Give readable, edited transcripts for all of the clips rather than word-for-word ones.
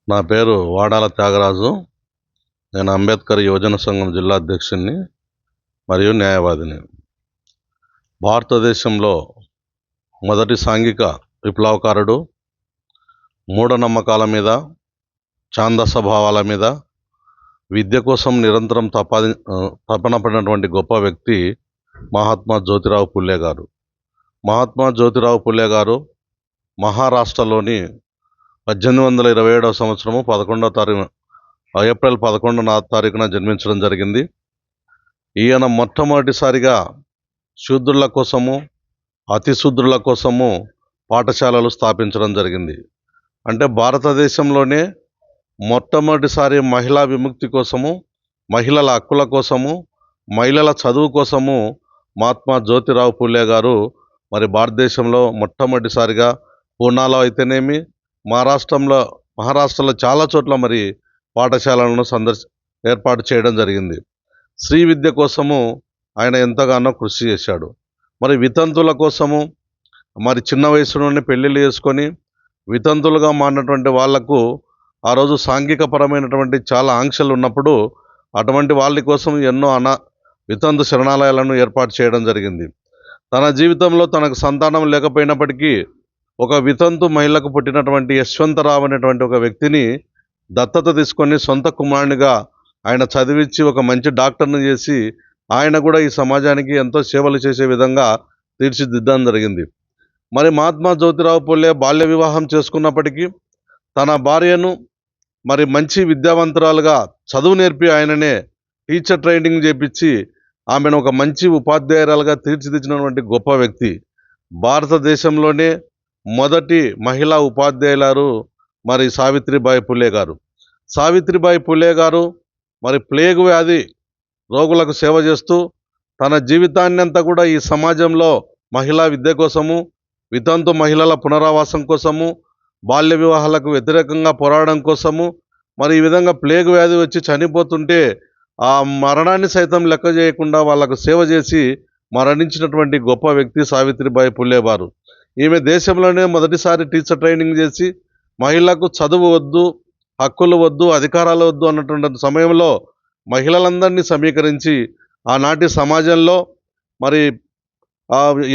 నా పేరు వాడాల త్యాగరాజు. నేను అంబేద్కర్ యువజన సంఘం జిల్లా అధ్యక్షుడిని మరియు న్యాయవాదిని. భారతదేశంలో మొదటి సాంఘిక విప్లవకారుడు, మూఢనమ్మకాల మీద, ఛాందస భావాల మీద విద్య కోసం నిరంతరం తపన పడినటువంటి గొప్ప వ్యక్తి మహాత్మా జ్యోతిరావు పుల్లే గారు. మహాత్మా జ్యోతిరావు పుల్లే గారు మహారాష్ట్రలోని 1827వ సంవత్సరము 11వ తారీఖు ఏప్రిల్ 11వ తారీఖున జన్మించడం జరిగింది. ఈయన మొట్టమొదటిసారిగా శూద్రుల కోసము, అతిశూద్రుల కోసము పాఠశాలలు స్థాపించడం జరిగింది. అంటే భారతదేశంలోనే మొట్టమొదటిసారి మహిళా విముక్తి కోసము, మహిళల హక్కుల కోసము, మహిళల చదువు కోసము మహాత్మా జ్యోతిరావు పుల్లే గారు భారతదేశంలో మొట్టమొదటిసారిగా పూనాలో అయితేనేమి, మహారాష్ట్రలో చాలా చోట్ల పాఠశాలలను ఏర్పాటు చేయడం జరిగింది. స్త్రీ విద్య కోసము ఆయన ఎంతగానో కృషి చేశాడు. వితంతుల కోసము చిన్న వయసులోనే పెళ్ళిళ్ళు చేసుకొని వితంతులుగా మారినటువంటి వాళ్లకు ఆ రోజు సాంఘికపరమైనటువంటి చాలా ఆంక్షలు ఉన్నప్పుడు అటువంటి వాళ్ళ కోసం ఎన్నో వితంతు శరణాలయాలను ఏర్పాటు చేయడం జరిగింది. తన జీవితంలో తనకు సంతానం లేకపోయినప్పటికీ ఒక వితంతు మహిళకు పుట్టినటువంటి యశ్వంతరావు అనేటువంటి ఒక వ్యక్తిని దత్తత తీసుకొని సొంత కుమారునిగా ఆయన చదివించి ఒక మంచి డాక్టర్ని చేసి ఆయన కూడా ఈ సమాజానికి ఎంతో సేవలు చేసే విధంగా తీర్చిదిద్దడం జరిగింది. మహాత్మా జ్యోతిరావు పుల్లే బాల్య వివాహం చేసుకున్నప్పటికీ తన భార్యను మంచి విద్యావంతురాలుగా చదువు నేర్పి ఆయననే టీచర్ ట్రైనింగ్ చేపించి ఆమెను ఒక మంచి ఉపాధ్యాయురాలుగా తీర్చిదిద్దినటువంటి గొప్ప వ్యక్తి. భారతదేశంలోనే మొదటి మహిళా ఉపాధ్యాయులారు సావిత్రిబాయి పుల్లే గారు. సావిత్రిబాయి పుల్లే గారు ప్లేగు వ్యాధి రోగులకు సేవ చేస్తూ తన జీవితాన్ని అంతా కూడా ఈ సమాజంలో మహిళా విద్య కోసము, వితంతు మహిళల పునరావాసం కోసము, బాల్య వివాహాలకు వ్యతిరేకంగా పోరాడడం కోసము, ఈ విధంగా ప్లేగు వ్యాధి వచ్చి చనిపోతుంటే ఆ మరణాన్ని సైతం లెక్క చేయకుండా వాళ్ళకు సేవ చేసి మరణించినటువంటి గొప్ప వ్యక్తి సావిత్రిబాయి పుల్లే గారు. ఈమె దేశంలోనే మొదటిసారి టీచర్ ట్రైనింగ్ చేసి మహిళలకు చదువు వద్దు, హక్కులు వద్దు, అధికారాలు వద్దు అన్నటువంటి సమయంలో మహిళలందరినీ సమీకరించి ఆనాటి సమాజంలో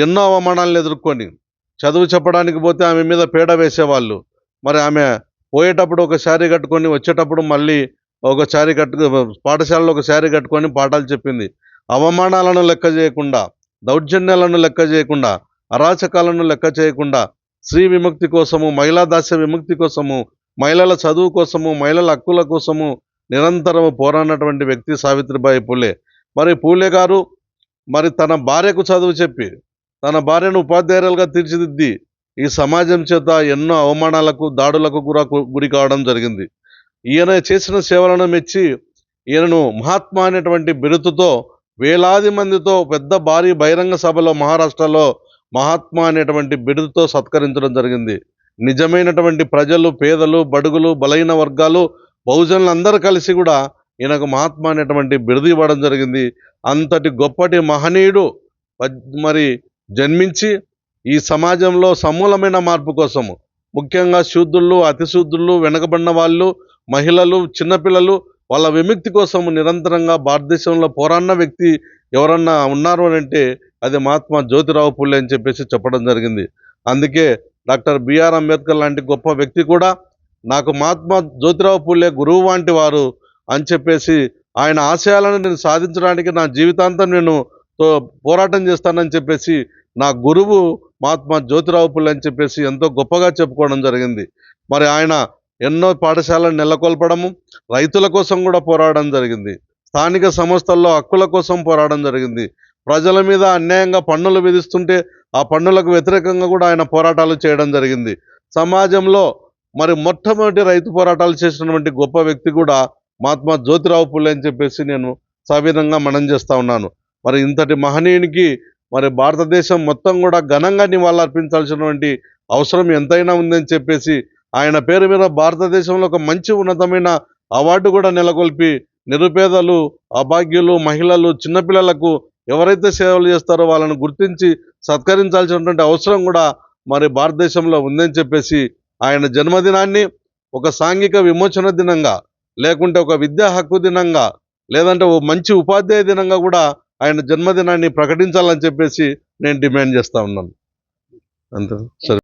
ఎన్నో అవమానాలను ఎదుర్కొని చదువు చెప్పడానికి పోతే ఆమె మీద పీడ వేసేవాళ్ళు. ఆమె పోయేటప్పుడు ఒక శారీ కట్టుకొని, వచ్చేటప్పుడు మళ్ళీ ఒక శారీ పాఠశాలలో ఒక శారీ కట్టుకొని పాఠాలు చెప్పింది. అవమానాలను లెక్క చేయకుండా, దౌర్జన్యాలను లెక్క చేయకుండా, అరాచకాలను లెక్క చేయకుండా స్త్రీ విముక్తి కోసము, మహిళా దాస్య విముక్తి కోసము, మహిళల చదువు కోసము, మహిళల హక్కుల కోసము నిరంతరం పోరాడినటువంటి వ్యక్తి సావిత్రిబాయి పుల్లే. పుల్లే గారు తన భార్యకు చదువు చెప్పి తన భార్యను ఉపాధ్యాయురాలుగా తీర్చిదిద్ది ఈ సమాజం చేత ఎన్నో అవమానాలకు, దాడులకు గురి కావడం జరిగింది. ఈయన చేసిన సేవలను మెచ్చి ఈయనను మహాత్మా అనేటువంటి బిరుదుతో వేలాది మందితో పెద్ద భారీ బహిరంగ సభలో మహారాష్ట్రలో మహాత్మా అనేటువంటి బిరుదుతో సత్కరించడం జరిగింది. నిజమైనటువంటి ప్రజలు, పేదలు, బడుగులు, బలహీన వర్గాలు, బహుజనులు అందరూ కలిసి కూడా ఈయనకు మహాత్మా అనేటువంటి బిరుదు ఇవ్వడం జరిగింది. అంతటి గొప్పటి మహనీయుడు జన్మించి ఈ సమాజంలో సమూలమైన మార్పు కోసము, ముఖ్యంగా శూద్రులు, అతిశూద్రులు, వెనకబడిన వాళ్ళు, మహిళలు, చిన్నపిల్లలు వాళ్ళ విముక్తి కోసం నిరంతరంగా భారతదేశంలో పోరాడిన వ్యక్తి ఎవరన్నా ఉన్నారు అంటే అది మహాత్మా జ్యోతిరావు పుల్లే అని చెప్పడం జరిగింది. అందుకే డాక్టర్ బిఆర్ అంబేద్కర్ లాంటి గొప్ప వ్యక్తి కూడా నాకు మహాత్మా జ్యోతిరావు పుల్లే గురువు వంటి వారు అని ఆయన ఆశయాలను నేను సాధించడానికి నా జీవితాంతం నేను పోరాటం చేస్తానని నా గురువు మహాత్మా జ్యోతిరావు పుల్లే అని ఎంతో గొప్పగా చెప్పుకోవడం జరిగింది. ఆయన ఎన్నో పాఠశాలను నెలకొల్పడము, రైతుల కోసం కూడా పోరాడడం జరిగింది. స్థానిక సంస్థల్లో హక్కుల కోసం పోరాడడం జరిగింది. ప్రజల మీద అన్యాయంగా పన్నులు విధిస్తుంటే ఆ పన్నులకు వ్యతిరేకంగా కూడా ఆయన పోరాటాలు చేయడం జరిగింది. సమాజంలో మొట్టమొదటి రైతు పోరాటాలు చేసినటువంటి గొప్ప వ్యక్తి కూడా మహాత్మా జ్యోతిరావు పుల్లే అని నేను సవిధంగా మనం చేస్తా ఉన్నాను. ఇంతటి మహనీయునికి భారతదేశం మొత్తం కూడా ఘనంగా నివాళులర్పించాల్సినటువంటి అవసరం ఎంతైనా ఉందని ఆయన పేరు మీద భారతదేశంలో ఒక మంచి ఉన్నతమైన అవార్డు కూడా నెలకొల్పి నిరుపేదలు, అభాగ్యులు, మహిళలు, చిన్నపిల్లలకు ఎవరైతే సేవలు చేస్తారో వాళ్ళను గుర్తించి సత్కరించాల్సినటువంటి అవసరం కూడా భారతదేశంలో ఉందని ఆయన జన్మదినాన్ని ఒక సాంఘిక విమోచన దినంగా, లేకుంటే ఒక విద్యా హక్కు దినంగా, లేదంటే ఓ మంచి ఉపాధ్యాయ దినంగా కూడా ఆయన జన్మదినాన్ని ప్రకటించాలని చెప్పేసి నేను డిమాండ్ చేస్తా ఉన్నాను. అంతే. సరే.